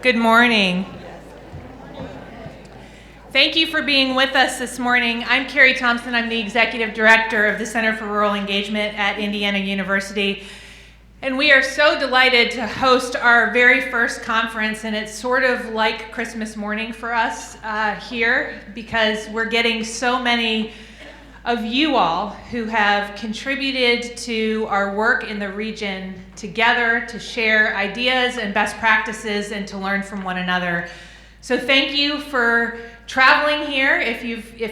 Good morning. Thank you for being with us this morning. I'm Carrie Thompson. I'm the Executive Director of the Center for Rural Engagement at Indiana University. And we are so delighted to host our very first conference, and it's sort of like Christmas morning for us here because we're getting so many of you all who have contributed to our work in the region together to share ideas and best practices and to learn from one another. So thank you for traveling here. If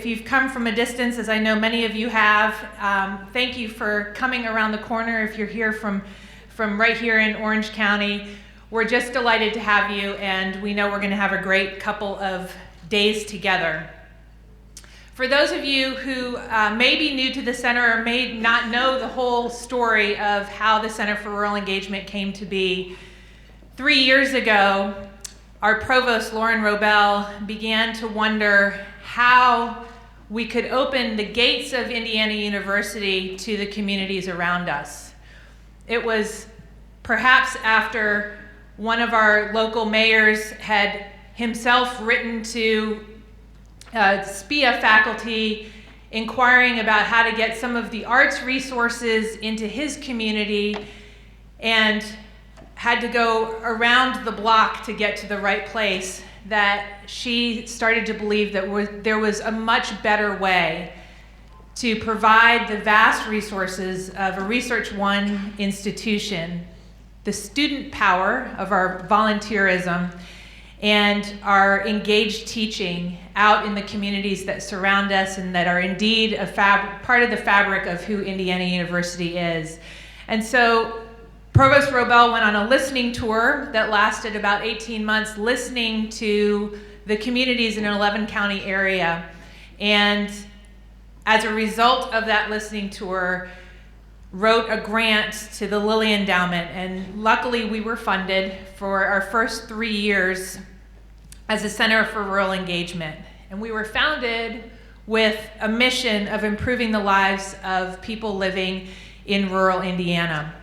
you've come from a distance, as I know many of you have, thank you for coming around the corner. If you're here from right here in Orange County, we're just delighted to have you, and we know we're going to have a great couple of days together. For those of you who may be new to the center or may not know the whole story of how the Center for Rural Engagement came to be, 3 years ago, our provost, Lauren Robel, began to wonder how we could open the gates of Indiana University to the communities around us. It was perhaps after one of our local mayors had himself written to SPIA faculty inquiring about how to get some of the arts resources into his community and had to go around the block to get to the right place, that she started to believe that there was a much better way to provide the vast resources of a Research One institution, the student power of our volunteerism, and our engaged teaching out in the communities that surround us and that are indeed a part of the fabric of who Indiana University is. And so Provost Robel went on a listening tour that lasted about 18 months, listening to the communities in an 11-county area. And as a result of that listening tour, wrote a grant to the Lilly Endowment, and luckily we were funded for our first 3 years as a Center for Rural Engagement. And we were founded with a mission of improving the lives of people living in rural Indiana.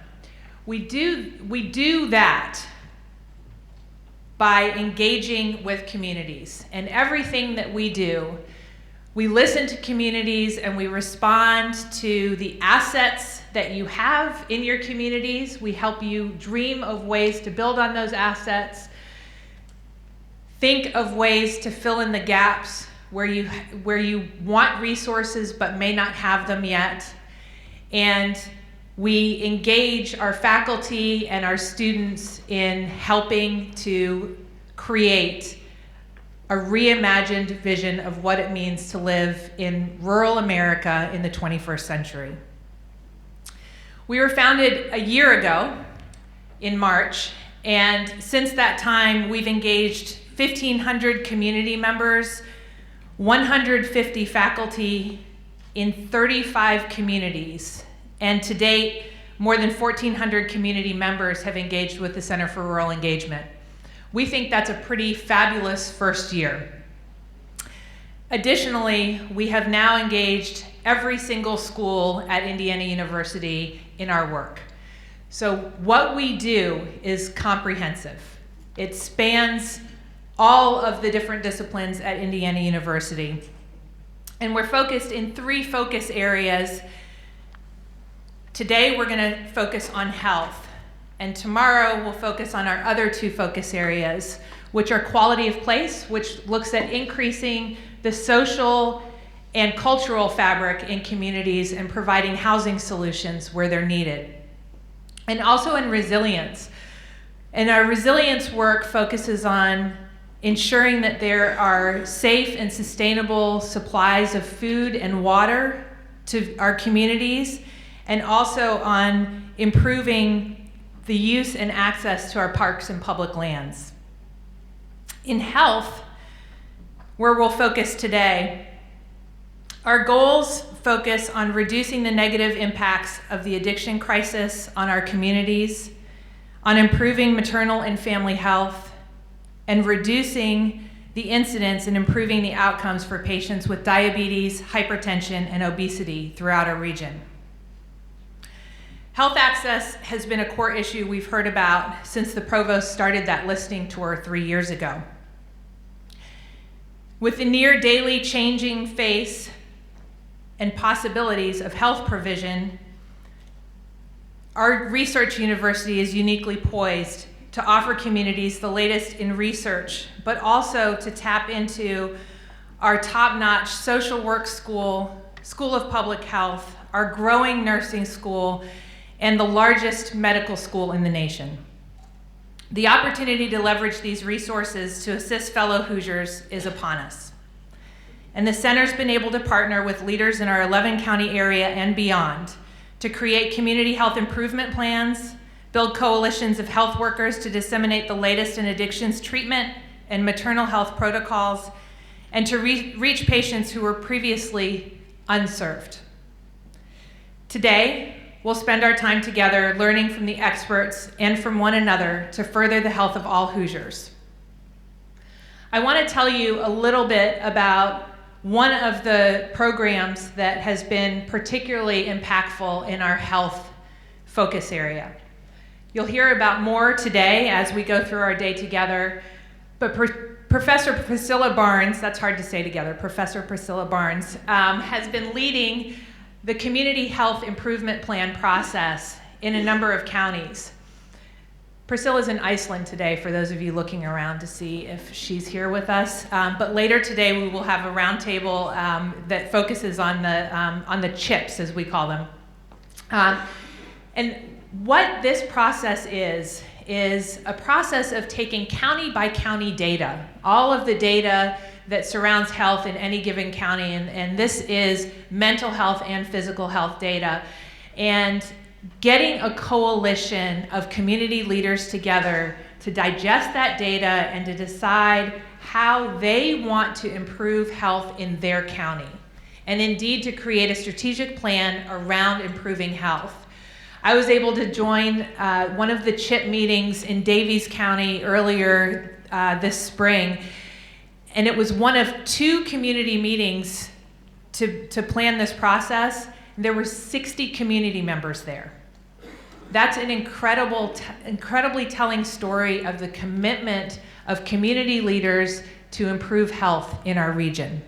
We do that by engaging with communities, and everything that we do, we listen to communities and we respond to the assets that you have in your communities. We help you dream of ways to build on those assets. Think of ways to fill in the gaps where you want resources but may not have them yet. And we engage our faculty and our students in helping to create a reimagined vision of what it means to live in rural America in the 21st century. We were founded a year ago in March, and since that time we've engaged 1,500 community members, 150 faculty in 35 communities, and to date more than 1,400 community members have engaged with the Center for Rural Engagement. We think that's a pretty fabulous first year. Additionally, we have now engaged every single school at Indiana University in our work. So what we do is comprehensive. It spans all of the different disciplines at Indiana University. And we're focused in 3 focus areas. Today we're going to focus on health. And tomorrow we'll focus on our other 2 focus areas, which are quality of place, which looks at increasing the social and cultural fabric in communities and providing housing solutions where they're needed. And also in resilience. And our resilience work focuses on ensuring that there are safe and sustainable supplies of food and water to our communities, and also on improving the use and access to our parks and public lands. In health, where we'll focus today, our goals focus on reducing the negative impacts of the addiction crisis on our communities, on improving maternal and family health, and reducing the incidence and improving the outcomes for patients with diabetes, hypertension, and obesity throughout our region. Health access has been a core issue we've heard about since the provost started that listening tour 3 years ago. With the near daily changing face and possibilities of health provision, our research university is uniquely poised to offer communities the latest in research, but also to tap into our top-notch social work school, School of Public Health, our growing nursing school, and the largest medical school in the nation. The opportunity to leverage these resources to assist fellow Hoosiers is upon us. And the center's been able to partner with leaders in our 11-county area and beyond to create community health improvement plans, build coalitions of health workers to disseminate the latest in addictions treatment and maternal health protocols, and to reach patients who were previously unserved. Today, we'll spend our time together learning from the experts and from one another to further the health of all Hoosiers. I want to tell you a little bit about one of the programs that has been particularly impactful in our health focus area. You'll hear about more today as we go through our day together, but Professor Priscilla Barnes, that's hard to say together, Professor Priscilla Barnes, has been leading the Community Health Improvement Plan process in a number of counties. Priscilla's in Iceland today, for those of you looking around to see if she's here with us. But later today, we will have a roundtable that focuses on the CHIPs, as we call them. And what this process is a process of taking county by county data, all of the data that surrounds health in any given county, and this is mental health and physical health data, and getting a coalition of community leaders together to digest that data and to decide how they want to improve health in their county, and indeed to create a strategic plan around improving health. I was able to join one of the CHIP meetings in Daviess County earlier this spring, and it was one of 2 community meetings to plan this process. There were 60 community members there. That's an incredibly telling story of the commitment of community leaders to improve health in our region.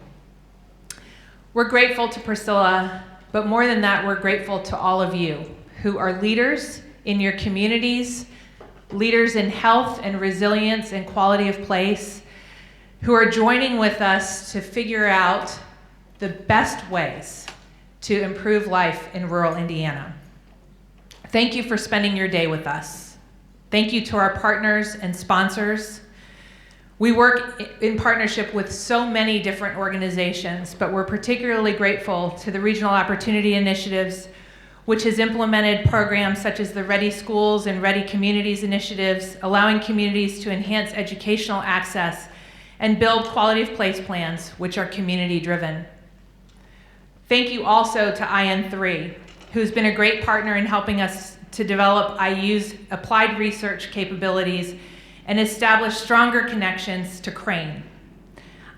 We're grateful to Priscilla, but more than that, we're grateful to all of you who are leaders in your communities, leaders in health and resilience and quality of place, who are joining with us to figure out the best ways to improve life in rural Indiana. Thank you for spending your day with us. Thank you to our partners and sponsors. We work in partnership with so many different organizations, but we're particularly grateful to the Regional Opportunity Initiatives, which has implemented programs such as the Ready Schools and Ready Communities initiatives, allowing communities to enhance educational access and build quality of place plans, which are community driven. Thank you also to IN3, who's been a great partner in helping us to develop IU's applied research capabilities and establish stronger connections to Crane.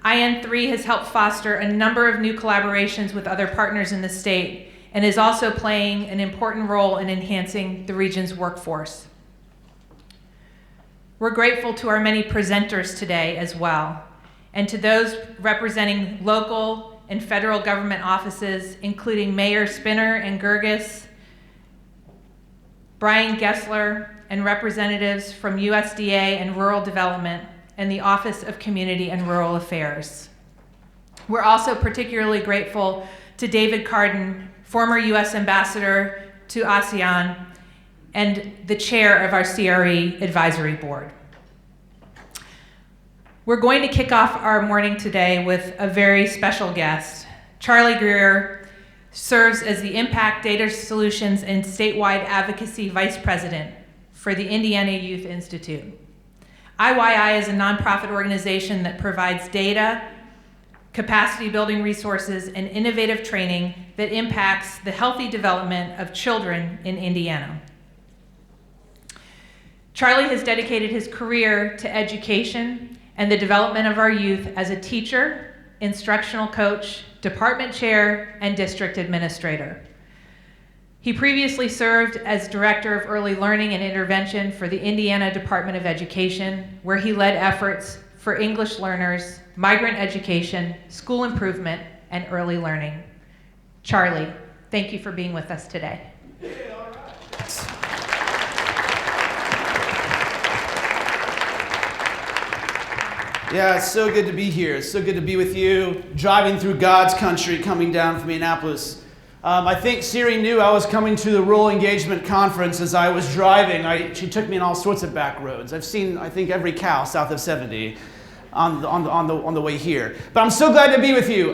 IN3 has helped foster a number of new collaborations with other partners in the state and is also playing an important role in enhancing the region's workforce. We're grateful to our many presenters today as well, and to those representing local and federal government offices, including Mayor Spinner and Gerges, Brian Gessler, and representatives from USDA and Rural Development and the Office of Community and Rural Affairs. We're also particularly grateful to David Carden, former U.S. Ambassador to ASEAN, and the chair of our CRE Advisory Board. We're going to kick off our morning today with a very special guest. Charlie Greer serves as the Impact Data Solutions and Statewide Advocacy Vice President for the Indiana Youth Institute. IYI is a nonprofit organization that provides data, capacity building resources, and innovative training that impacts the healthy development of children in Indiana. Charlie has dedicated his career to education and the development of our youth as a teacher, instructional coach, department chair, and district administrator. He previously served as Director of Early Learning and Intervention for the Indiana Department of Education, where he led efforts for English learners, migrant education, school improvement, and early learning. Charlie, thank you for being with us today. Yeah, it's so good to be here. It's so good to be with you, driving through God's country, coming down from Indianapolis. I think Siri knew I was coming to the Rural Engagement Conference as I was driving. She took me in all sorts of back roads. I've seen, I think, every cow south of 70 on the way here. But I'm so glad to be with you.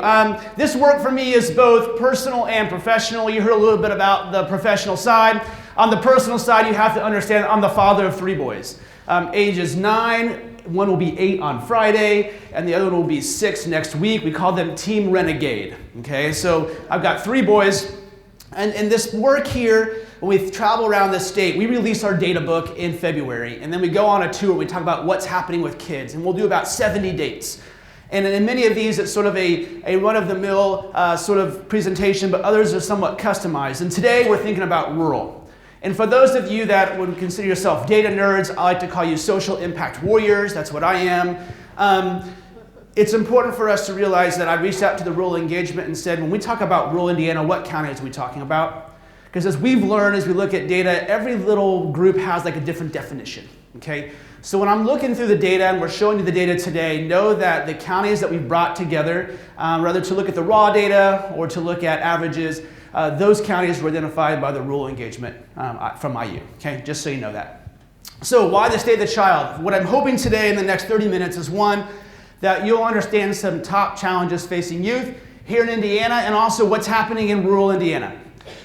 This work for me is both personal and professional. You heard a little bit about the professional side. On the personal side, you have to understand I'm the father of 3 boys. Ages 9, one will be 8 on Friday, and the other one will be 6 next week. We call them Team Renegade. Okay, so I've got 3 boys, and this work here, when we travel around the state, we release our data book in February, and then we go on a tour. We talk about what's happening with kids, and we'll do about 70 dates. And in many of these, it's sort of a run-of-the-mill sort of presentation, but others are somewhat customized. And today, we're thinking about rural. And for those of you that would consider yourself data nerds, I like to call you social impact warriors. That's what I am. It's important for us to realize that I reached out to the rural engagement and said, when we talk about rural Indiana, what counties are we talking about? Because as we've learned, as we look at data, every little group has like a different definition. Okay? So when I'm looking through the data, and we're showing you the data today, know that the counties that we've brought together, rather to look at the raw data or to look at averages, those counties were identified by the rural engagement from IU, okay? Just so you know that. So why the state of the child? What I'm hoping today in the next 30 minutes is 1, that you'll understand some top challenges facing youth here in Indiana and also what's happening in rural Indiana.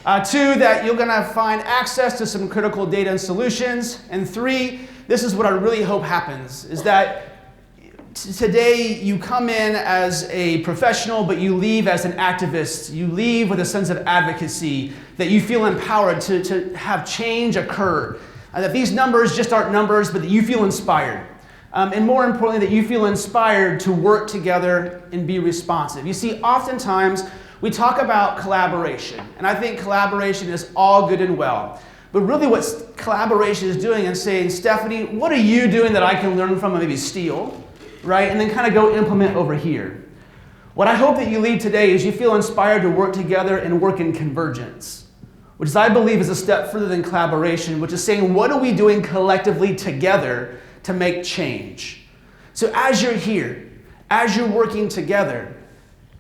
2, that you're gonna find access to some critical data and solutions. And 3, this is what I really hope happens, is that today, you come in as a professional, but you leave as an activist. You leave with a sense of advocacy, that you feel empowered to have change occur. That these numbers just aren't numbers, but that you feel inspired. And more importantly, that you feel inspired to work together and be responsive. You see, oftentimes, we talk about collaboration. And I think collaboration is all good and well. But really what collaboration is doing is saying, Stephanie, what are you doing that I can learn from and maybe steal? Right? And then kind of go implement over here. What I hope that you leave today is you feel inspired to work together and work in convergence, which I believe is a step further than collaboration, which is saying, what are we doing collectively together to make change? So as you're here, as you're working together,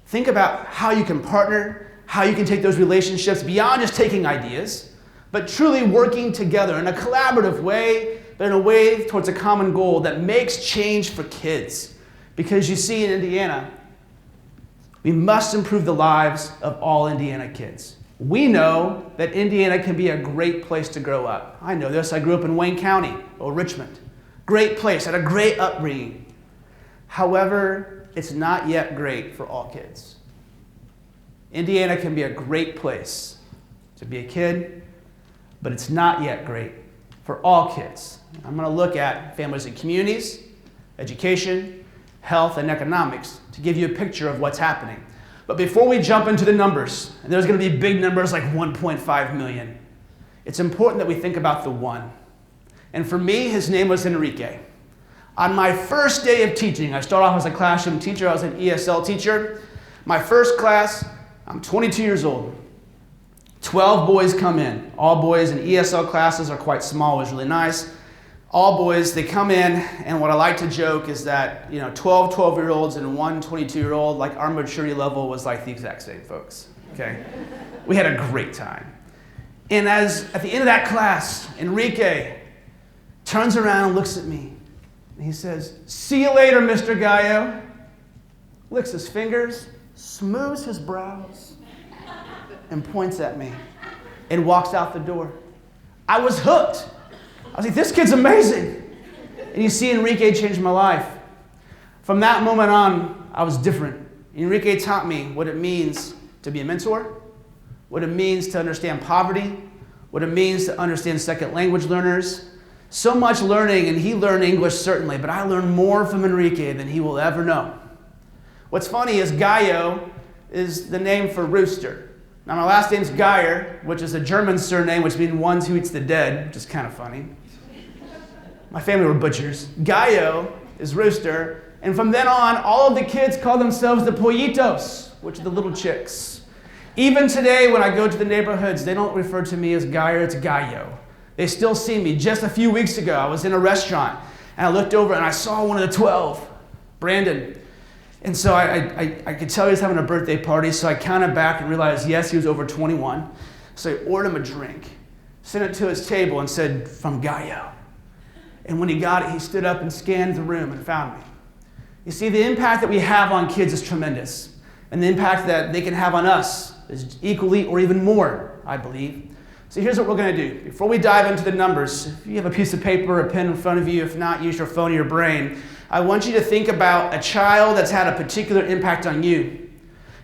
think about how you can partner, how you can take those relationships beyond just taking ideas, but truly working together in a collaborative way, but in a way towards a common goal that makes change for kids. Because you see, in Indiana, we must improve the lives of all Indiana kids. We know that Indiana can be a great place to grow up. I know this. I grew up in Wayne County, or Richmond. Great place, had a great upbringing. However, it's not yet great for all kids. Indiana can be a great place to be a kid, but it's not yet great for all kids. I'm going to look at families and communities, education, health, and economics to give you a picture of what's happening. But before we jump into the numbers, and there's going to be big numbers like 1.5 million, it's important that we think about the 1. And for me, his name was Enrique. On my first day of teaching, I started off as a classroom teacher. I was an ESL teacher. My first class, I'm 22 years old. 12 boys come in. All boys in ESL classes are quite small, which is really nice. All boys, they come in, and what I like to joke is that, 12 12-year-olds and one 22-year-old, like our maturity level was like the exact same, folks, okay? We had a great time. And at the end of that class, Enrique turns around and looks at me, and he says, "See you later, Mr. Gallo." Licks his fingers, smooths his brows, and points at me, and walks out the door. I was hooked. I was like, this kid's amazing. And you see, Enrique changed my life. From that moment on, I was different. Enrique taught me what it means to be a mentor, what it means to understand poverty, what it means to understand second language learners. So much learning, and he learned English certainly, but I learned more from Enrique than he will ever know. What's funny is Gallo is the name for rooster. Now, my last name's Geyer, which is a German surname, which means one who eats the dead, which is kind of funny. My family were butchers. Gallo is rooster. And from then on, all of the kids call themselves the pollitos, which are the little chicks. Even today, when I go to the neighborhoods, they don't refer to me as Geyer, it's Gallo. They still see me. Just a few weeks ago, I was in a restaurant, and I looked over, and I saw one of the 12, Brandon. And so I could tell he was having a birthday party, so I counted back and realized, yes, he was over 21. So I ordered him a drink, sent it to his table, and said, from Gallo. And when he got it, he stood up and scanned the room and found me. You see, the impact that we have on kids is tremendous. And the impact that they can have on us is equally or even more, I believe. So here's what we're going to do. Before we dive into the numbers, if you have a piece of paper or a pen in front of you, if not, use your phone or your brain. I want you to think about a child that's had a particular impact on you.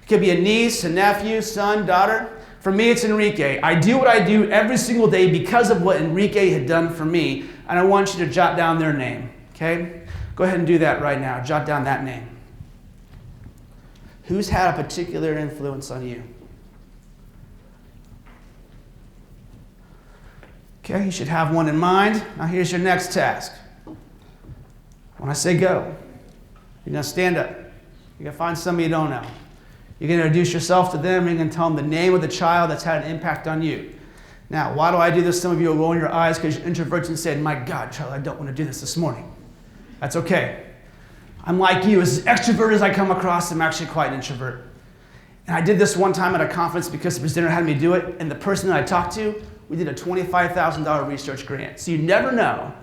It could be a niece, a nephew, son, daughter. For me, it's Enrique. I do what I do every single day because of what Enrique had done for me, and I want you to jot down their name, okay? Go ahead and do that right now. Jot down that name. Who's had a particular influence on you? Okay, you should have one in mind. Now here's your next task. When I say go, you're going to stand up. You're going to find somebody you don't know. You're going to introduce yourself to them, and you're going to tell them the name of the child that's had an impact on you. Now, why do I do this? Some of you are rolling your eyes because you're introverts and said, my God, Charlie, I don't want to do this morning. That's okay. I'm like you. As extroverted as I come across, I'm actually quite an introvert. And I did this one time at a conference because the presenter had me do it, and the person that I talked to, we did a $25,000 research grant. So you never know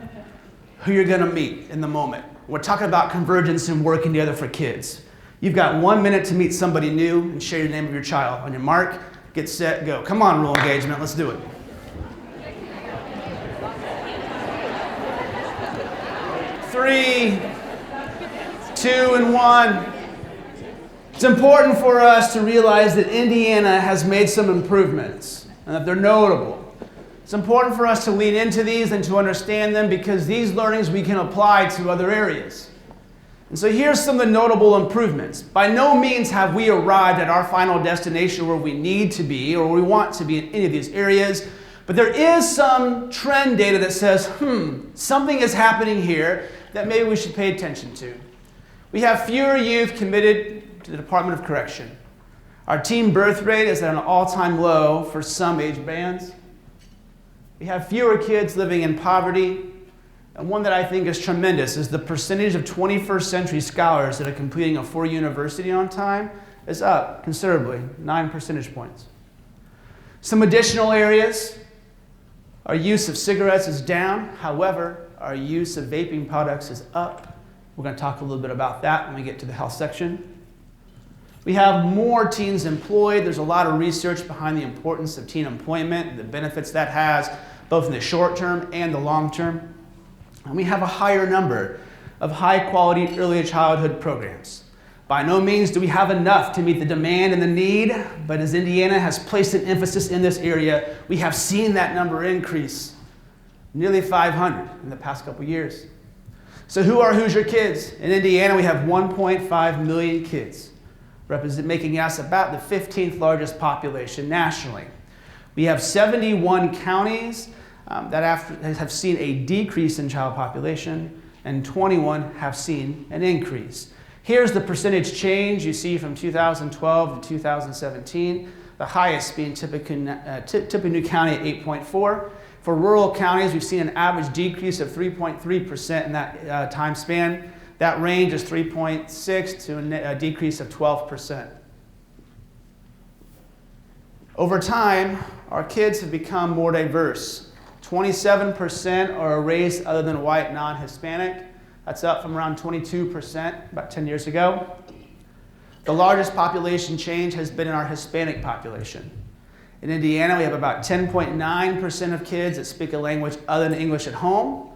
who you're going to meet in the moment. We're talking about convergence and working together for kids. You've got 1 minute to meet somebody new and share your name of your child. On your mark, get set, go. Come on, role engagement. Let's do it. 3, 2, and 1. It's important for us to realize that Indiana has made some improvements and that they're notable. It's important for us to lean into these and to understand them because these learnings we can apply to other areas. And so here's some of the notable improvements. By no means have we arrived at our final destination where we need to be or we want to be in any of these areas, but there is some trend data that says, something is happening here that maybe we should pay attention to. We have fewer youth committed to the Department of Correction. Our teen birth rate is at an all-time low for some age bands. We have fewer kids living in poverty. And one that I think is tremendous is the percentage of 21st century scholars that are completing a 4-year university on time is up considerably, 9 percentage points. Some additional areas, our use of cigarettes is down. However, our use of vaping products is up. We're going to talk a little bit about that when we get to the health section. We have more teens employed. There's a lot of research behind the importance of teen employment, the benefits that has, both in the short term and the long term. And we have a higher number of high-quality early childhood programs. By no means do we have enough to meet the demand and the need, but as Indiana has placed an emphasis in this area, we have seen that number increase, nearly 500 in the past couple years. So who are Hoosier kids? In Indiana, we have 1.5 million kids, making us about the 15th largest population nationally. We have 71 counties that have seen a decrease in child population, and 21 have seen an increase. Here's the percentage change you see from 2012 to 2017, the highest being Tippecanoe County at 8.4. For rural counties, we've seen an average decrease of 3.3% in that time span. That range is 3.6 to a decrease of 12%. Over time, our kids have become more diverse. 27% are a race other than white, non-Hispanic. That's up from around 22% about 10 years ago. The largest population change has been in our Hispanic population. In Indiana, we have about 10.9% of kids that speak a language other than English at home.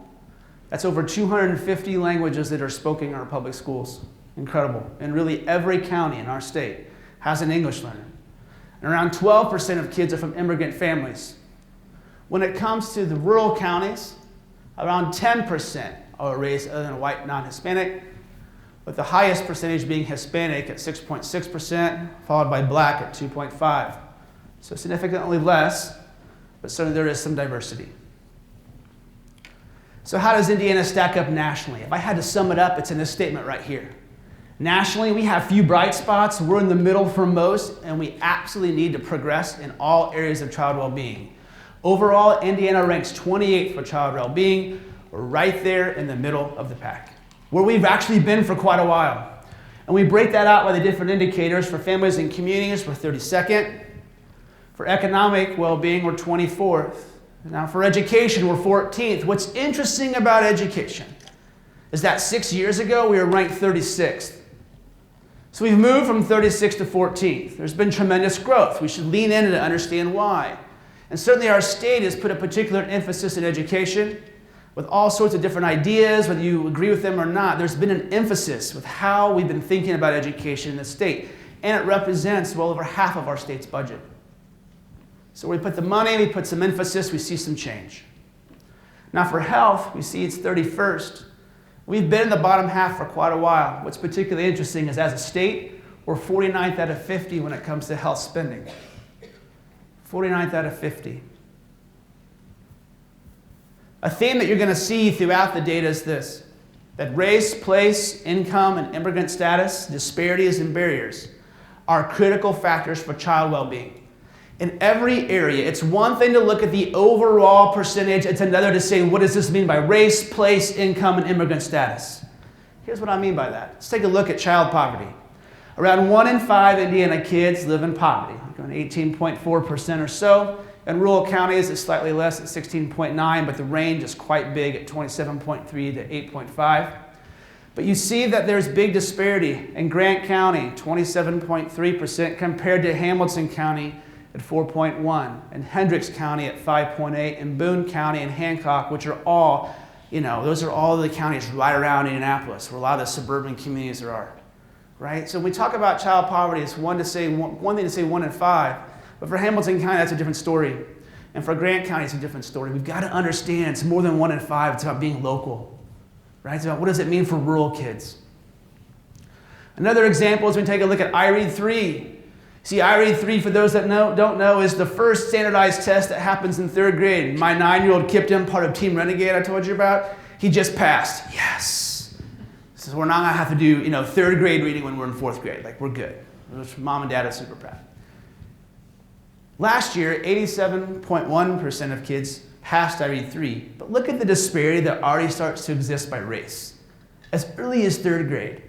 That's over 250 languages that are spoken in our public schools. Incredible. And really every county in our state has an English learner. And around 12% of kids are from immigrant families. When it comes to the rural counties, around 10% are a race other than white, non-Hispanic, with the highest percentage being Hispanic at 6.6%, followed by black at 2.5%. So significantly less, but certainly there is some diversity. So how does Indiana stack up nationally? If I had to sum it up, it's in this statement right here. Nationally, we have few bright spots. We're in the middle for most, and we absolutely need to progress in all areas of child well-being. Overall, Indiana ranks 28th for child well-being. We're right there in the middle of the pack, where we've actually been for quite a while. And we break that out by the different indicators. For families and communities, we're 32nd. For economic well-being, we're 24th. Now for education, we're 14th. What's interesting about education is that 6 years ago, we were ranked 36th. So we've moved from 36th to 14th. There's been tremendous growth. We should lean in to understand why. And certainly our state has put a particular emphasis in education with all sorts of different ideas, whether you agree with them or not. There's been an emphasis with how we've been thinking about education in the state. And it represents well over half of our state's budget. So we put the money, we put some emphasis, we see some change. Now for health, we see it's 31st. We've been in the bottom half for quite a while. What's particularly interesting is as a state, we're 49th out of 50 when it comes to health spending. 49th out of 50. A theme that you're going to see throughout the data is this, that race, place, income, and immigrant status, disparities, and barriers are critical factors for child well-being. In every area, it's one thing to look at the overall percentage, it's another to say, what does this mean by race, place, income, and immigrant status? Here's what I mean by that. Let's take a look at child poverty. Around 1 in 5 Indiana kids live in poverty, around 18.4% or so. In rural counties, it's slightly less at 16.9, but the range is quite big at 27.3 to 8.5. But you see that there's big disparity. In Grant County, 27.3% compared to Hamilton County at 4.1, and Hendricks County at 5.8, and Boone County and Hancock, which are all, those are all the counties right around Indianapolis, where a lot of the suburban communities are, right? So when we talk about child poverty, it's one thing to say 1 in 5, but for Hamilton County, that's a different story. And for Grant County, it's a different story. We've got to understand it's more than 1 in 5. It's about being local, right? It's about what does it mean for rural kids. Another example is when we take a look at IUCRE-3. See, IUCRE-3, for those that don't know, is the first standardized test that happens in 3rd grade. My 9-year-old Kipton, part of Team Renegade I told you about, he just passed. Yes. So we're not going to have to do 3rd grade reading when we're in 4th grade. Like, we're good. Mom and Dad are super proud. Last year, 87.1% of kids passed IUCRE-3. But look at the disparity that already starts to exist by race. As early as 3rd grade.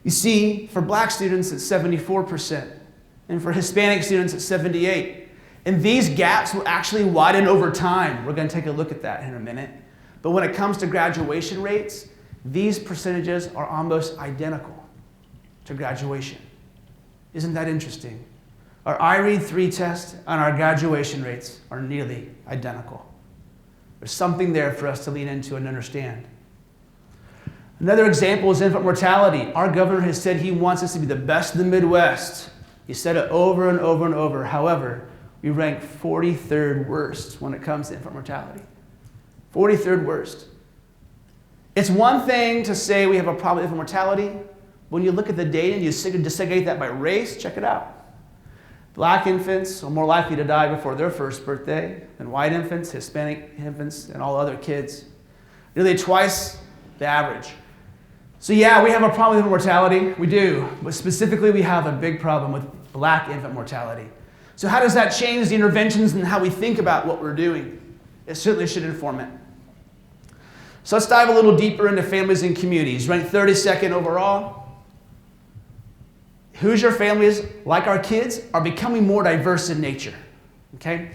You see, for black students, it's 74%. And for Hispanic students, it's 78%. And these gaps will actually widen over time. We're going to take a look at that in a minute. But when it comes to graduation rates, these percentages are almost identical to graduation. Isn't that interesting? Our IUCRE-3 test and our graduation rates are nearly identical. There's something there for us to lean into and understand. Another example is infant mortality. Our governor has said he wants us to be the best in the Midwest. He said it over and over and over. However, we rank 43rd worst when it comes to infant mortality. 43rd worst. It's one thing to say we have a problem with infant mortality. When you look at the data and you segregate that by race, check it out. Black infants are more likely to die before their first birthday than white infants, Hispanic infants, and all other kids. Nearly twice the average. So yeah, we have a problem with infant mortality. We do. But specifically, we have a big problem with black infant mortality. So how does that change the interventions and how we think about what we're doing? It certainly should inform it. So let's dive a little deeper into families and communities. Ranked 32nd overall. Hoosier families, like our kids, are becoming more diverse in nature. Okay?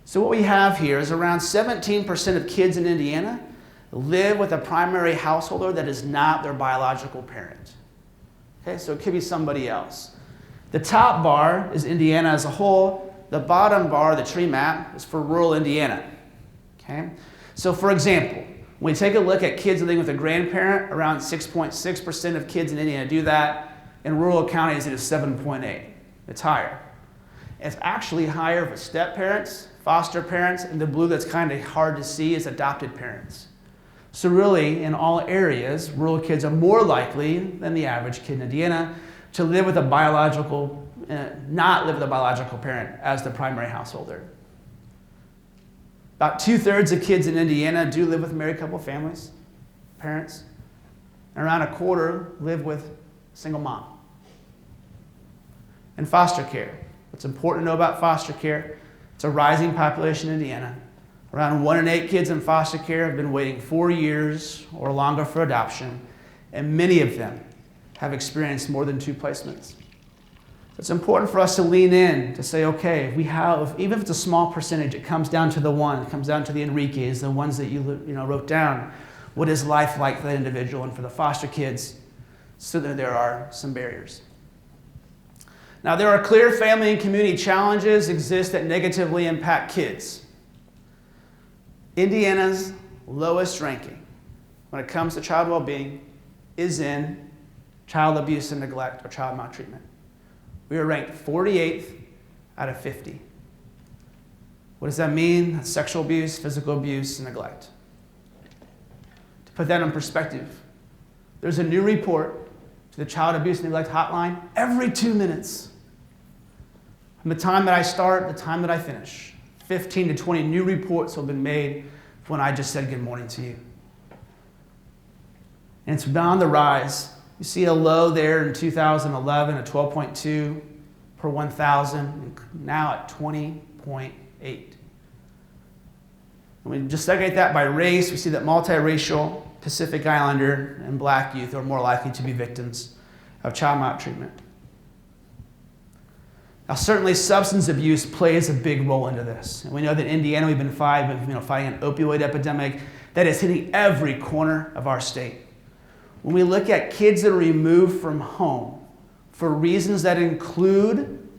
So what we have here is around 17% of kids in Indiana live with a primary householder that is not their biological parent. Okay, so it could be somebody else. The top bar is Indiana as a whole. The bottom bar, the tree map, is for rural Indiana. Okay? So for example, when we take a look at kids living with a grandparent, around 6.6% of kids in Indiana do that. In rural counties, it is 7.8%. It's higher. It's actually higher for step parents, foster parents, and the blue that's kind of hard to see is adopted parents. So really, in all areas, rural kids are more likely than the average kid in Indiana to live with a biological not live with a biological parent as the primary householder. About 2/3 of kids in Indiana do live with married couple families, parents, and around a quarter live with a single mom. And foster care. What's important to know about foster care, it's a rising population in Indiana. Around 1 in 8 kids in foster care have been waiting 4 years or longer for adoption, and many of them have experienced more than 2 placements. It's important for us to lean in to say, okay, if we have, even if it's a small percentage, it comes down to the one, it comes down to the Enriques, the ones that you wrote down. What is life like for that individual and for the foster kids? So that there are some barriers. Now, there are clear family and community challenges exist that negatively impact kids. Indiana's lowest ranking when it comes to child well-being is in child abuse and neglect or child maltreatment. We are ranked 48th out of 50. What does that mean? That's sexual abuse, physical abuse, and neglect. To put that in perspective, there's a new report to the Child Abuse and Neglect Hotline every 2 minutes. From the time that I start, the time that I finish, 15 to 20 new reports have been made when I just said good morning to you. And it's been on the rise. You see a low there in 2011 at 12.2 per 1,000, now at 20.8. When we just segregate that by race, we see that multiracial, Pacific Islander, and Black youth are more likely to be victims of child maltreatment. Now, certainly substance abuse plays a big role into this. And we know that in Indiana, we've been fighting an opioid epidemic that is hitting every corner of our state. When we look at kids that are removed from home for reasons that include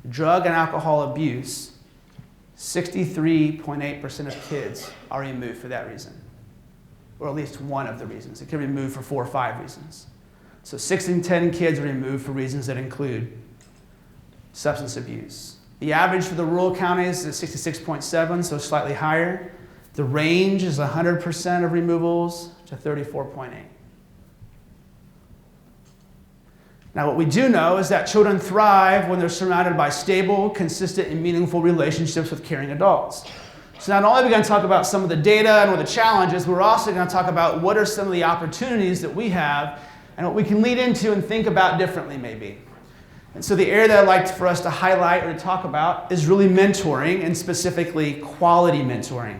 drug and alcohol abuse, 63.8% of kids are removed for that reason, or at least one of the reasons. It can be removed for 4 or 5 reasons. So 6 in 10 kids are removed for reasons that include substance abuse. The average for the rural counties is 66.7, so slightly higher. The range is 100% of removals to 34.8. Now, what we do know is that children thrive when they're surrounded by stable, consistent, and meaningful relationships with caring adults. So not only are we going to talk about some of the data and what the challenges, we're also going to talk about what are some of the opportunities that we have and what we can lead into and think about differently maybe. And so the area that I'd like for us to highlight or to talk about is really mentoring, and specifically quality mentoring.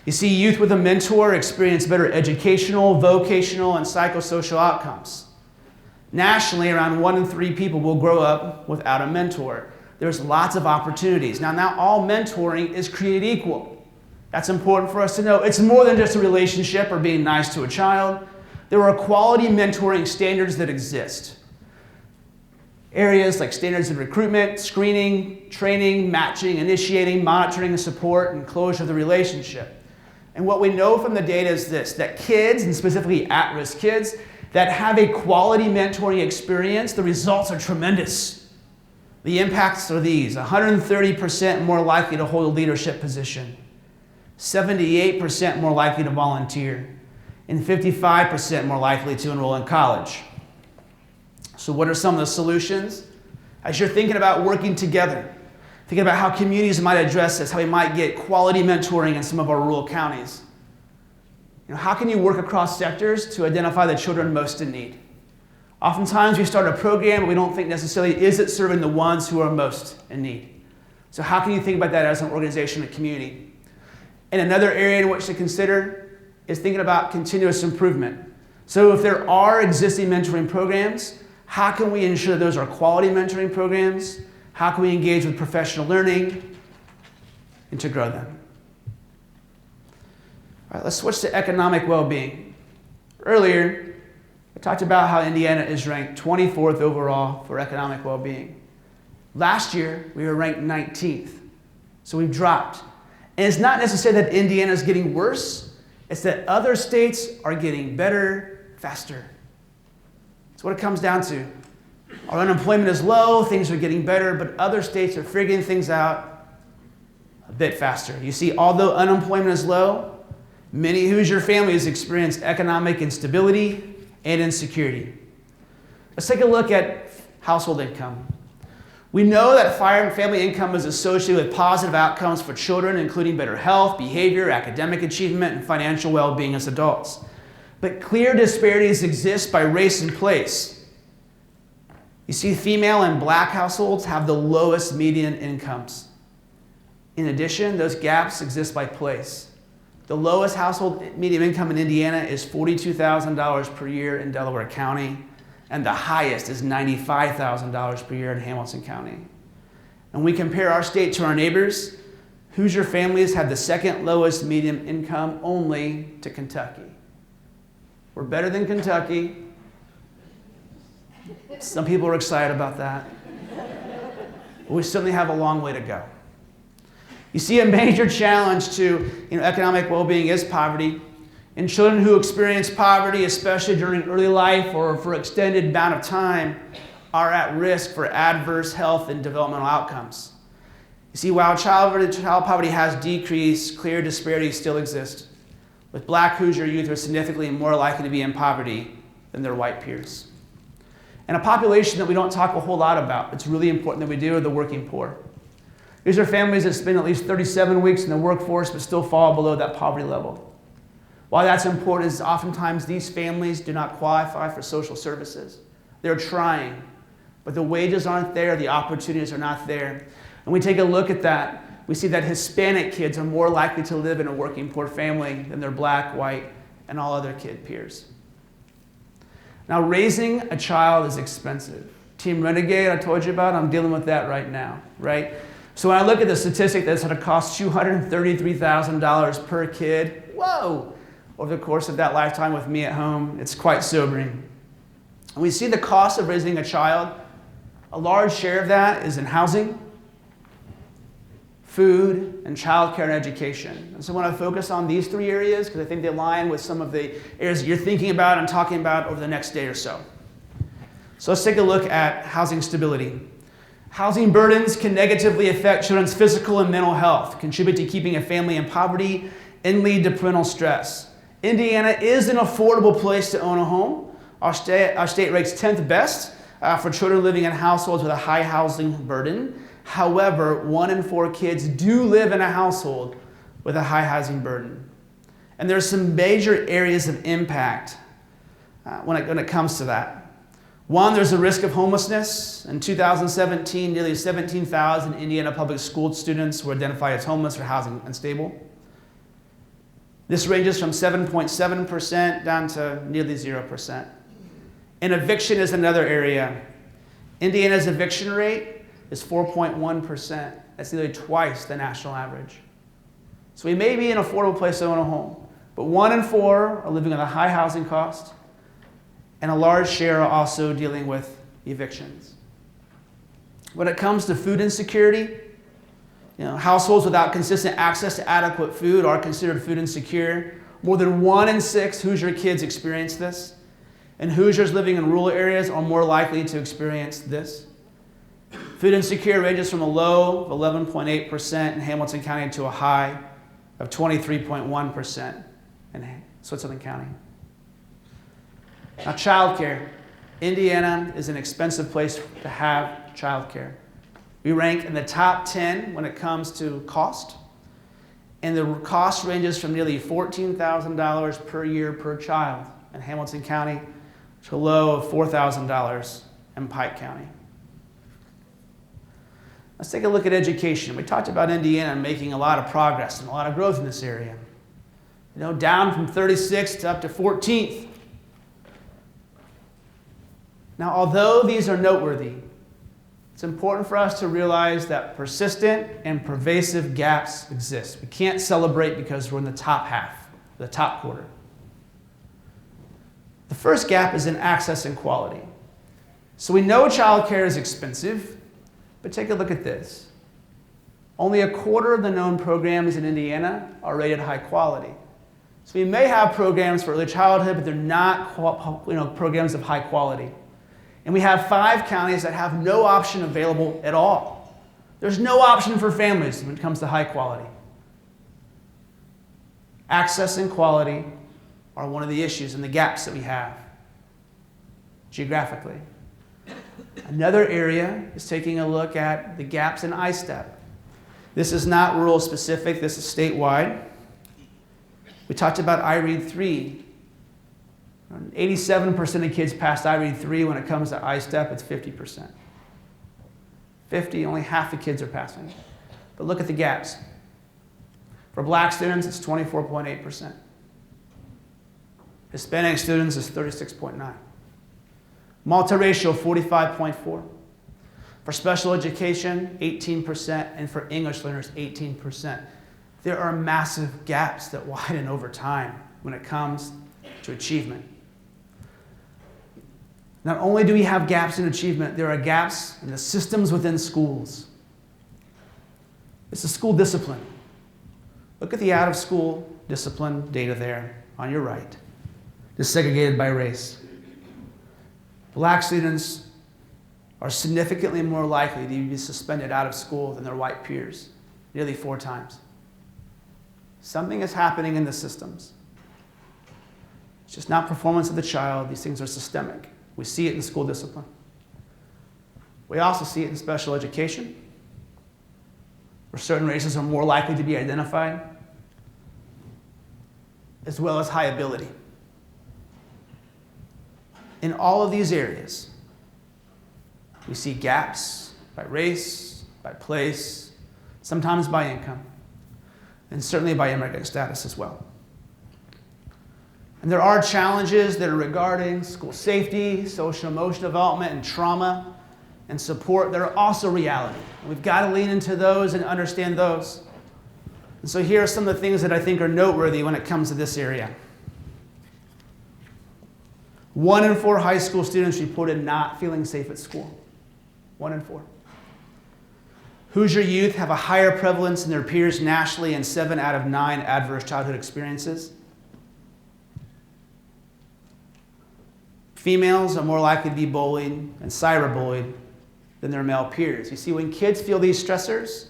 You see, youth with a mentor experience better educational, vocational, and psychosocial outcomes. Nationally, around 1 in 3 people will grow up without a mentor. There's lots of opportunities. Now, not all mentoring is created equal. That's important for us to know. It's more than just a relationship or being nice to a child. There are quality mentoring standards that exist. Areas like standards of recruitment, screening, training, matching, initiating, monitoring, and support, and closure of the relationship. And what we know from the data is this, that kids, and specifically at-risk kids, that have a quality mentoring experience, the results are tremendous. The impacts are these: 130% more likely to hold a leadership position, 78% more likely to volunteer, and 55% more likely to enroll in college. So what are some of the solutions? As you're thinking about working together, thinking about how communities might address this, how we might get quality mentoring in some of our rural counties. How can you work across sectors to identify the children most in need? Oftentimes we start a program and we don't think necessarily, is it serving the ones who are most in need? So how can you think about that as an organization and community? And another area in which to consider is thinking about continuous improvement. So if there are existing mentoring programs, how can we ensure that those are quality mentoring programs? How can we engage with professional learning and to grow them? All right, let's switch to economic well-being. Earlier, I talked about how Indiana is ranked 24th overall for economic well-being. Last year, we were ranked 19th, so we've dropped. And it's not necessarily that Indiana is getting worse, it's that other states are getting better faster. That's what it comes down to. Our unemployment is low, things are getting better, but other states are figuring things out a bit faster. You see, although unemployment is low, many Hoosier families experience economic instability and insecurity. Let's take a look at household income. We know that family income is associated with positive outcomes for children, including better health, behavior, academic achievement, and financial well-being as adults. But clear disparities exist by race and place. You see, female and black households have the lowest median incomes. In addition, those gaps exist by place. The lowest household median income in Indiana is $42,000 per year in Delaware County, and the highest is $95,000 per year in Hamilton County. And we compare our state to our neighbors. Hoosier families have the second lowest median income only to Kentucky. We're better than Kentucky. Some people are excited about that. But we certainly have a long way to go. You see, a major challenge to economic well-being is poverty. And children who experience poverty, especially during early life or for an extended amount of time, are at risk for adverse health and developmental outcomes. You see, while child poverty has decreased, clear disparities still exist. With black Hoosier youth are significantly more likely to be in poverty than their white peers. And a population that we don't talk a whole lot about, it's really important that we do, are the working poor. These are families that spend at least 37 weeks in the workforce but still fall below that poverty level. Why that's important is oftentimes these families do not qualify for social services. They're trying, but the wages aren't there, the opportunities are not there. And we take a look at that, we see that Hispanic kids are more likely to live in a working poor family than their black, white, and all other kid peers. Now, raising a child is expensive. Team Renegade, I told you about, I'm dealing with that right now, right? So when I look at the statistic that's going to cost $233,000 per kid, whoa! Over the course of that lifetime with me at home, it's quite sobering. And we see the cost of raising a child. A large share of that is in housing, food, and childcare and education. And so I want to focus on these three areas because I think they align with some of the areas that you're thinking about and talking about over the next day or so. So let's take a look at housing stability. Housing burdens can negatively affect children's physical and mental health, contribute to keeping a family in poverty, and lead to parental stress. Indiana is an affordable place to own a home. Our state ranks 10th best for children living in households with a high housing burden. However, 1 in 4 kids do live in a household with a high housing burden. And there's some major areas of impact when it comes to that. One, there's a risk of homelessness. In 2017, nearly 17,000 Indiana public school students were identified as homeless or housing unstable. This ranges from 7.7% down to nearly 0%. And eviction is another area. Indiana's eviction rate is 4.1%. That's nearly twice the national average. So we may be an affordable place to own a home, but 1 in 4 are living with a high housing cost, and a large share are also dealing with evictions. When it comes to food insecurity, households without consistent access to adequate food are considered food insecure. More than 1 in 6 Hoosier kids experience this. And Hoosiers living in rural areas are more likely to experience this. Food insecure ranges from a low of 11.8% in Hamilton County to a high of 23.1% in Switzerland County. Now, childcare. Indiana is an expensive place to have childcare. We rank in the top 10 when it comes to cost. And the cost ranges from nearly $14,000 per year per child in Hamilton County to a low of $4,000 in Pike County. Let's take a look at education. We talked about Indiana making a lot of progress and a lot of growth in this area. Down from 36th to up to 14th. Now, although these are noteworthy, it's important for us to realize that persistent and pervasive gaps exist. We can't celebrate because we're in the top half, the top quarter. The first gap is in access and quality. So we know childcare is expensive, but take a look at this. Only a quarter of the known programs in Indiana are rated high quality. So we may have programs for early childhood, but they're not programs of high quality. And we have 5 counties that have no option available at all. There's no option for families when it comes to high quality. Access and quality are one of the issues and the gaps that we have geographically. Another area is taking a look at the gaps in I-STEP. This is not rural specific, this is statewide. We talked about IREAD-3. 87% of kids passed IREAD-3. When it comes to I-STEP, it's 50%. 50, only half the kids are passing. But look at the gaps. For Black students, it's 24.8%. Hispanic students is 36.9%. Multiracial, 45.4%. For special education, 18%, and for English learners, 18%. There are massive gaps that widen over time when it comes to achievement. Not only do we have gaps in achievement, there are gaps in the systems within schools. It's the school discipline. Look at the out-of-school discipline data there on your right, desegregated by race. Black students are significantly more likely to be suspended out of school than their white peers, nearly 4 times. Something is happening in the systems. It's just not performance of the child. These things are systemic. We see it in school discipline. We also see it in special education, where certain races are more likely to be identified, as well as high ability. In all of these areas, we see gaps by race, by place, sometimes by income, and certainly by immigrant status as well. And there are challenges that are regarding school safety, social emotional development, and trauma and support that are also reality. And we've got to lean into those and understand those. And so here are some of the things that I think are noteworthy when it comes to this area. 1 in 4 high school students reported not feeling safe at school. 1 in 4. Hoosier youth have a higher prevalence than their peers nationally in 7 out of 9 adverse childhood experiences. Females are more likely to be bullied and cyberbullied than their male peers. You see, when kids feel these stressors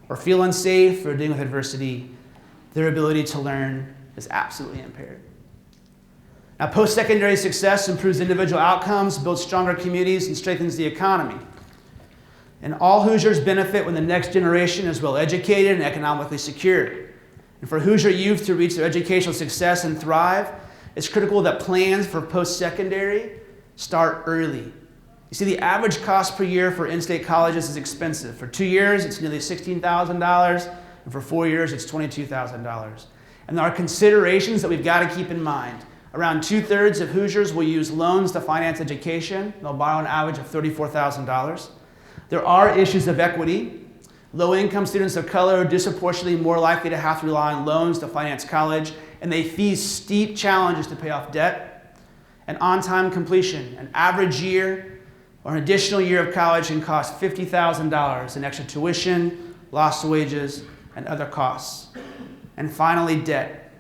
or feel unsafe or dealing with adversity, their ability to learn is absolutely impaired. Now, post-secondary success improves individual outcomes, builds stronger communities, and strengthens the economy. And all Hoosiers benefit when the next generation is well educated and economically secure. And for Hoosier youth to reach their educational success and thrive, it's critical that plans for post-secondary start early. You see, the average cost per year for in-state colleges is expensive. For 2 years, it's nearly $16,000, and for 4 years, it's $22,000. And there are considerations that we've got to keep in mind. Around 2/3 of Hoosiers will use loans to finance education. They'll borrow an average of $34,000. There are issues of equity. Low-income students of color are disproportionately more likely to have to rely on loans to finance college, and they face steep challenges to pay off debt. And on-time completion, an average year or an additional year of college can cost $50,000 in extra tuition, lost wages, and other costs. And finally, debt.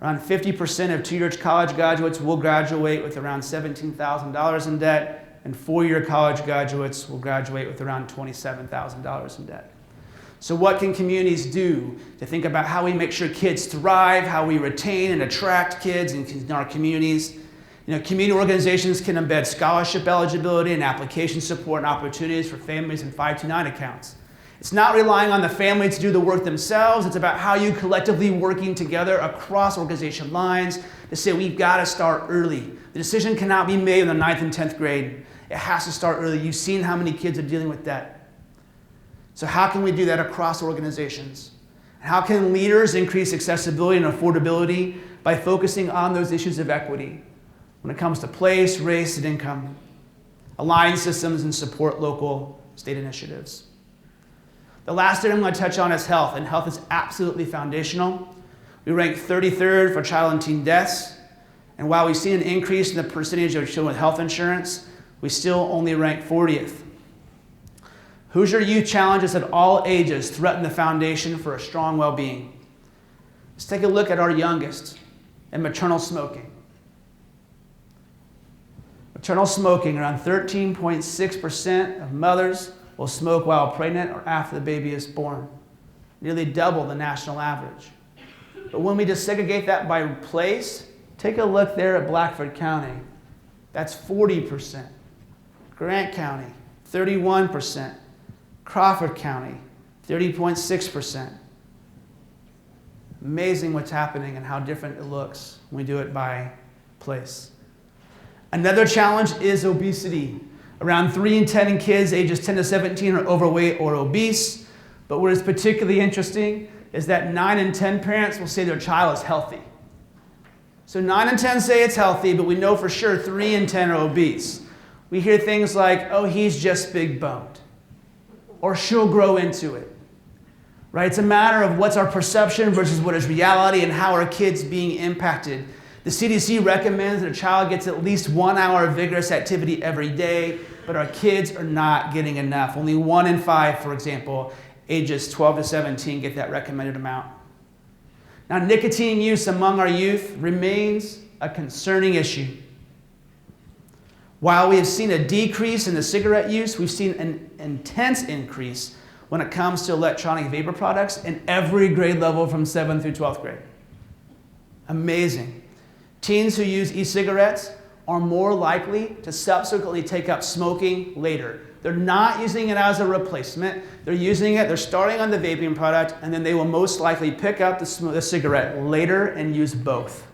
Around 50% of 2-year college graduates will graduate with around $17,000 in debt, and 4-year college graduates will graduate with around $27,000 in debt. So what can communities do to think about how we make sure kids thrive, how we retain and attract kids in our communities? You know, community organizations can embed scholarship eligibility and application support and opportunities for families in 529 accounts. It's not relying on the family to do the work themselves. It's about how you collectively working together across organization lines to say we've got to start early. The decision cannot be made in the 9th and 10th grade. It has to start early. You've seen how many kids are dealing with debt. So how can we do that across organizations? How can leaders increase accessibility and affordability by focusing on those issues of equity when it comes to place, race, and income, align systems, and support local state initiatives? The last area I'm going to touch on is health, and health is absolutely foundational. We rank 33rd for child and teen deaths, and while we've seen an increase in the percentage of children with health insurance, we still only rank 40th. Hoosier youth challenges at all ages threaten the foundation for a strong well-being. Let's take a look at our youngest and maternal smoking. Maternal smoking, around 13.6% of mothers will smoke while pregnant or after the baby is born, nearly double the national average. But when we desegregate that by place, take a look there at Blackford County. That's 40%. Grant County, 31%. Crawford County, 30.6%. Amazing what's happening and how different it looks when we do it by place. Another challenge is obesity. Around 3 in 10 kids ages 10 to 17 are overweight or obese. But what is particularly interesting is that 9 in 10 parents will say their child is healthy. So 9 in 10 say it's healthy, but we know for sure 3 in 10 are obese. We hear things like, oh, he's just big boned, or she'll grow into it. Right? It's a matter of what's our perception versus what is reality and how are kids being impacted. The CDC recommends that a child gets at least 1 hour of vigorous activity every day, but our kids are not getting enough. Only 1 in 5, for example, ages 12 to 17 get that recommended amount. Now, nicotine use among our youth remains a concerning issue. While we have seen a decrease in the cigarette use, we've seen an intense increase when it comes to electronic vapor products in every grade level from 7th through 12th grade. Amazing. Teens who use e-cigarettes are more likely to subsequently take up smoking later. They're not using it as a replacement. They're using it, they're starting on the vaping product, and then they will most likely pick up the cigarette later and use both.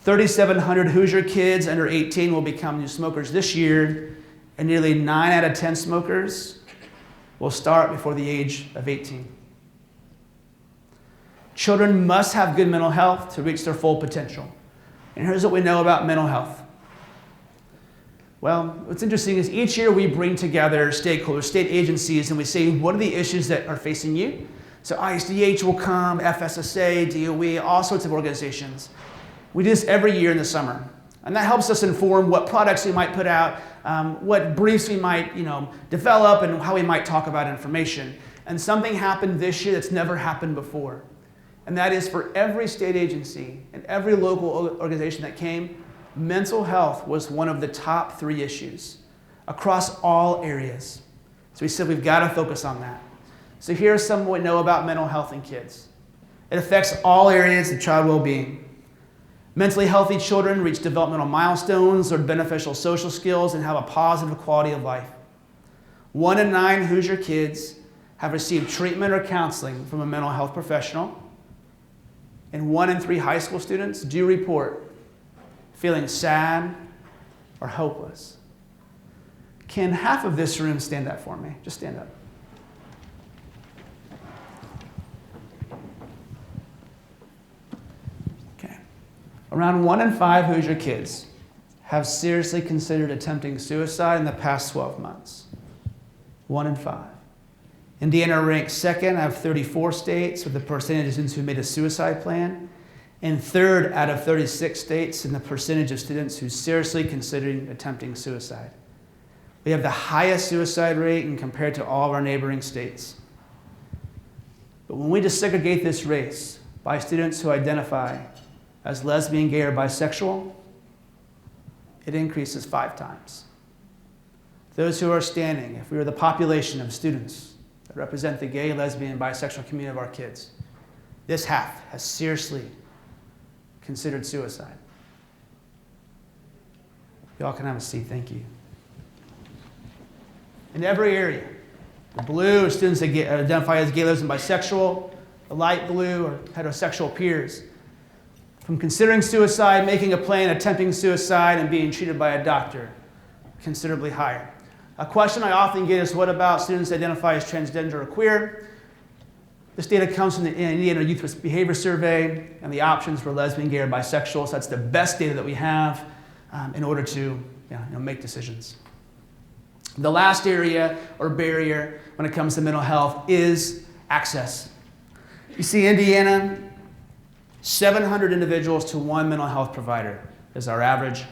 3,700 Hoosier kids under 18 will become new smokers this year, and nearly 9 out of 10 smokers will start before the age of 18. Children must have good mental health to reach their full potential. And here's what we know about mental health. Well, what's interesting is each year we bring together stakeholders, state agencies, and we say, what are the issues that are facing you? So ISDH will come, FSSA, DOE, all sorts of organizations. We do this every year in the summer. And that helps us inform what products we might put out, what briefs we might develop, and how we might talk about information. And something happened this year that's never happened before. And that is for every state agency and every local organization that came, mental health was one of the top 3 issues across all areas. So we said we've got to focus on that. So here's some what we know about mental health in kids. It affects all areas of child well-being. Mentally healthy children reach developmental milestones, learn beneficial social skills, and have a positive quality of life. 1 in 9 Hoosier kids have received treatment or counseling from a mental health professional. And 1 in 3 high school students do report feeling sad or hopeless. Can half of this room stand up for me? Just stand up. Okay. Around 1 in 5 Hoosier kids have seriously considered attempting suicide in the past 12 months. 1 in 5. Indiana ranks 2nd out of 34 states with the percentage of students who made a suicide plan, and 3rd out of 36 states in the percentage of students who seriously considering attempting suicide. We have the highest suicide rate compared to all of our neighboring states. But when we desegregate this race by students who identify as lesbian, gay, or bisexual, it increases 5 times. Those who are standing, if we were the population of students that represent the gay, lesbian, and bisexual community of our kids, this half has seriously considered suicide. Y'all can have a seat, thank you. In every area, the blue are students that identify as gay, lesbian, bisexual, the light blue are heterosexual peers. From considering suicide, making a plan, attempting suicide, and being treated by a doctor, considerably higher. A question I often get is, what about students that identify as transgender or queer? This data comes from the Indiana Youth Behavior Survey, and the options were lesbian, gay, or bisexual. So that's the best data that we have in order to make decisions. The last area or barrier when it comes to mental health is access. You see, Indiana, 700 individuals to 1 mental health provider is our average. It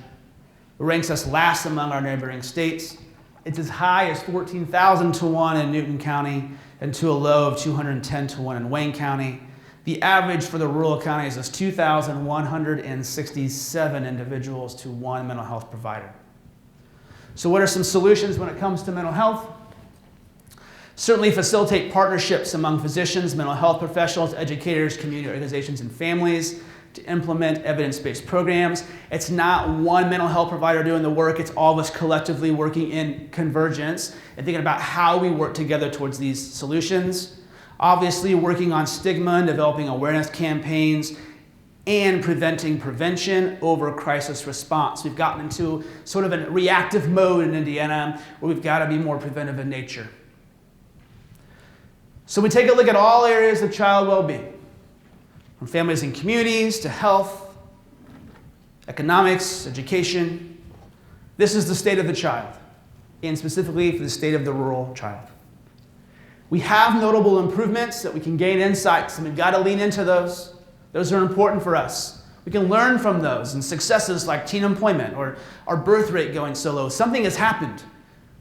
ranks us last among our neighboring states. It's as high as 14,000 to 1 in Newton County and to a low of 210 to 1 in Wayne County. The average for the rural counties is 2,167 individuals to 1 mental health provider. So what are some solutions when it comes to mental health? Certainly facilitate partnerships among physicians, mental health professionals, educators, community organizations, and families to implement evidence-based programs. It's not one mental health provider doing the work, it's all of us collectively working in convergence and thinking about how we work together towards these solutions. Obviously, working on stigma and developing awareness campaigns and prevention over crisis response. We've gotten into sort of a reactive mode in Indiana where we've got to be more preventive in nature. So we take a look at all areas of child well-being, from families and communities to health, economics, education. This is the state of the child, and specifically for the state of the rural child. We have notable improvements that we can gain insights, and we've got to lean into those. Those are important for us. We can learn from those and successes like teen employment or our birth rate going so low. Something has happened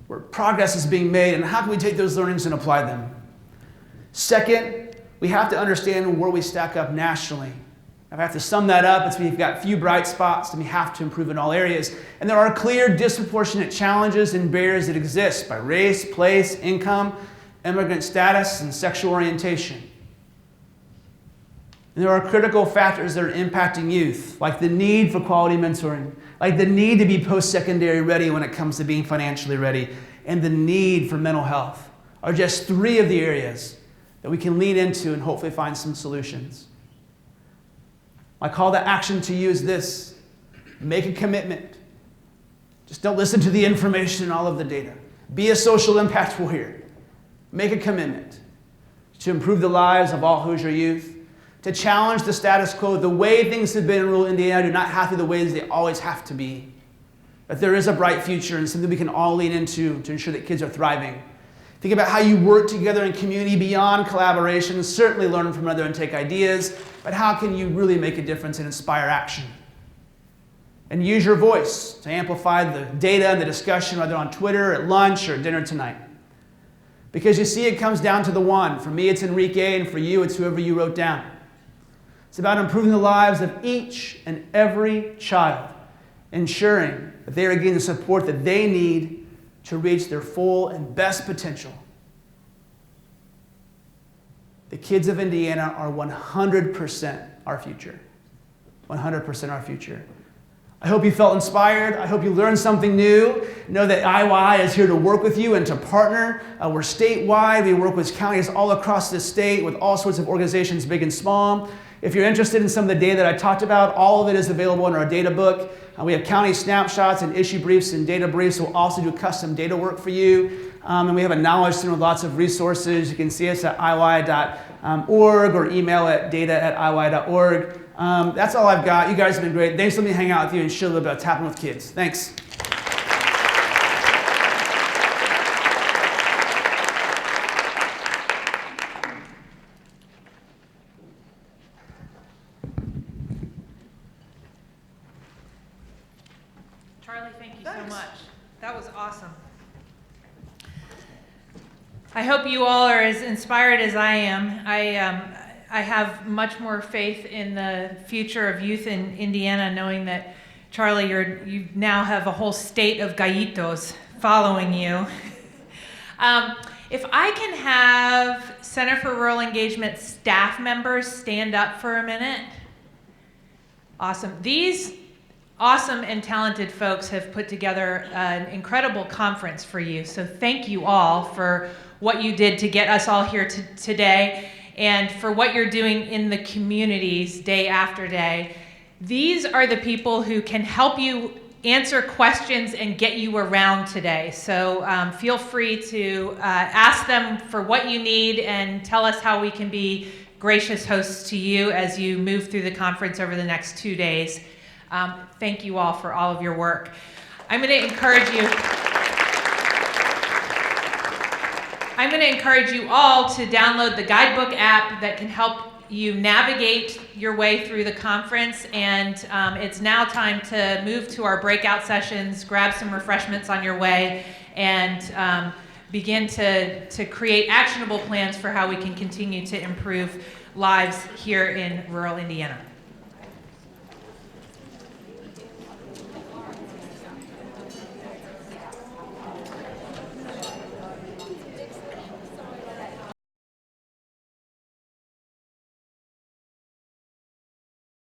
where progress is being made, and how can we take those learnings and apply them? Second, we have to understand where we stack up nationally. If I have to sum that up, it's we've got few bright spots and we have to improve in all areas. And there are clear disproportionate challenges and barriers that exist by race, place, income, immigrant status, and sexual orientation. And there are critical factors that are impacting youth, like the need for quality mentoring, like the need to be post-secondary ready when it comes to being financially ready, and the need for mental health are just three of the areas that we can lean into and hopefully find some solutions. My call to action to you is this: make a commitment. Just don't listen to the information and all of the data. Be a social impact warrior. Make a commitment to improve the lives of all Hoosier youth, to challenge the status quo. The way things have been in rural Indiana do not have to be the ways they always have to be. But there is a bright future and something we can all lean into to ensure that kids are thriving. Think about how you work together in community beyond collaboration, certainly learn from another and take ideas, but how can you really make a difference and inspire action? And use your voice to amplify the data and the discussion, whether on Twitter, at lunch, or dinner tonight. Because you see, it comes down to the one. For me, it's Enrique, and for you, it's whoever you wrote down. It's about improving the lives of each and every child, ensuring that they are getting the support that they need to reach their full and best potential. The kids of Indiana are 100% our future. 100% our future. I hope you felt inspired. I hope you learned something new. Know that IUI is here to work with you and to partner. We're statewide. We work with counties all across the state with all sorts of organizations, big and small. If you're interested in some of the data that I talked about, all of it is available in our data book. We have county snapshots and issue briefs and data briefs. We'll also do custom data work for you. And we have a knowledge center with lots of resources. You can see us at iui.org or email at data@iui.org. That's all I've got. You guys have been great. Thanks for letting me hang out with you and share a little bit about tapping with kids. Thanks. Charlie, thank you so much. That was awesome. I hope you all are as inspired as I am. I have much more faith in the future of youth in Indiana, knowing that, Charlie, you now have a whole state of gallitos following you. If I can have Center for Rural Engagement staff members stand up for a minute. Awesome. These awesome and talented folks have put together an incredible conference for you. So thank you all for what you did to get us all here today and for what you're doing in the communities day after day. These are the people who can help you answer questions and get you around today. So feel free to ask them for what you need and tell us how we can be gracious hosts to you as you move through the conference over the next 2 days. Thank you all for all of your work. I'm going to encourage you all to download the guidebook app that can help you navigate your way through the conference. And it's now time to move to our breakout sessions, grab some refreshments on your way, and begin to create actionable plans for how we can continue to improve lives here in rural Indiana.